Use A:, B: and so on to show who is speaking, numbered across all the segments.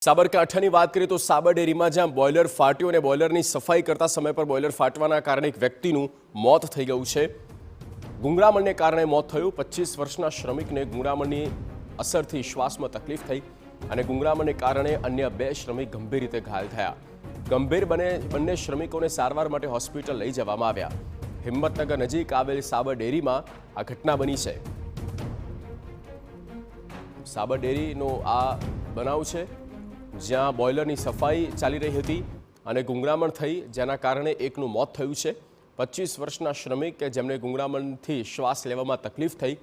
A: સાબરકાંઠાની વાત કરીએ તો સાબર ડેરીમાં જ્યાં બોઇલર ફાટ્યું અને બોઇલરની સફાઈ કરતા સમય પર બોઇલર ફાટવાના કારણે એક વ્યક્તિનું મોત થઈ ગયું છે. ગુંગળામણને કારણે મોત થયું. 25 વર્ષના શ્રમિકને ગુંગળામણની અસરથી શ્વાસમાં તકલીફ થઈ અને ગુંગળામણને કારણે અન્ય 2 શ્રમિક ગંભીર રીતે ઘાયલ થયા. ગંભીર બંને શ્રમિકોને સારવાર માટે હોસ્પિટલ લઈ જવામાં આવ્યા. હિંમતનગર નજીક આવેલ સાબર ડેરીમાં આ ઘટના બની છે. સાબર ડેરીનો આ બનાવ છે જ્યાં બોઇલરની સફાઈ ચાલી રહી હતી અને ગુંગળામણ થઈ, જેના કારણે એકનું મોત થયું છે. 25 વર્ષના શ્રમિક કે જેમને ગુંગળામણથી શ્વાસ લેવામાં તકલીફ થઈ,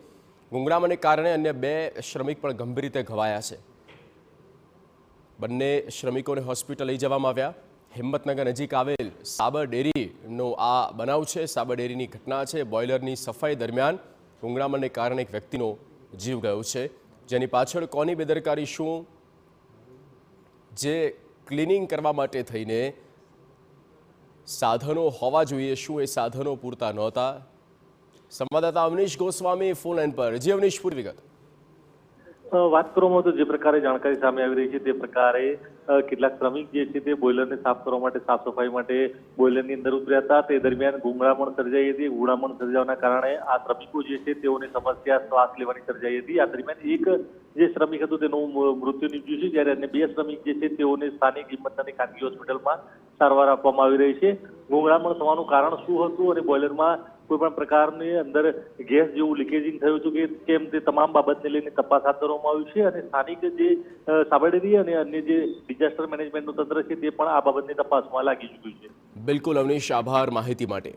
A: ગુંગળામણને કારણે અન્ય 2 શ્રમિક પણ ગંભીર રીતે ઘવાયા છે. બંને શ્રમિકોને હોસ્પિટલ લઈ જવામાં આવ્યા. હિંમતનગર નજીક આવેલ સાબર ડેરીનો આ બનાવ છે. સાબર ડેરીની ઘટના છે. બોઇલરની સફાઈ દરમિયાન ગુંગળામણને કારણે એક વ્યક્તિનો જીવ ગયો છે. જેની પાછળ કોની બેદરકારી, શું જે ક્લિનિંગ કરવા માટે થઈને સાધનો હોવા જોઈએ, શું એ સાધનો પૂરતા નહોતા? સંવાદદાતા અવનીશ ગોસ્વામી ફોન લાઈન પર. જી અવનીશ, પૂરી વિગત.
B: વાત કરવામાં તો જે પ્રકારે જાણકારી સામે આવી રહી છે તે પ્રકારે કેટલાક શ્રમિક જે છે તે બોઇલરને સાફ કરવા માટે, સાફ સફાઈ માટે બોઇલરની અંદર ઉતર્યા હતા. તે દરમિયાન ગુંગળામણ સર્જાઈ હતી. ગુંગળામણ સર્જાવાના કારણે આ શ્રમિકો જે છે તેઓને સમસ્યા શ્વાસ લેવાની સર્જાઈ હતી. આ દરમિયાન એક જે શ્રમિક હતું તેનું મૃત્યુ નીપજ્યું છે, જ્યારે અન્ય 2 શ્રમિક જે છે તેઓને સ્થાનિક હિંમતનગરની ખાનગી હોસ્પિટલમાં સારવાર આપવામાં આવી રહી છે. ગુંગળામણ થવાનું કારણ શું હતું અને બોઇલરમાં કોઈ પણ પ્રકારની અંદર ગેસ જેવું લીકેજિંગ થયું હતું કે કેમ, તે તમામ બાબતને લઈને તપાસ હાથ ધરવામાં આવી છે અને સ્થાનિક જે સાબર ડેરી અને અન્ય જે ડિઝાસ્ટર મેનેજમેન્ટનું તંત્ર છે તે પણ આ બાબતની તપાસમાં લાગી ચૂક્યું છે.
A: બિલકુલ અવનીશ, આભાર માહિતી માટે.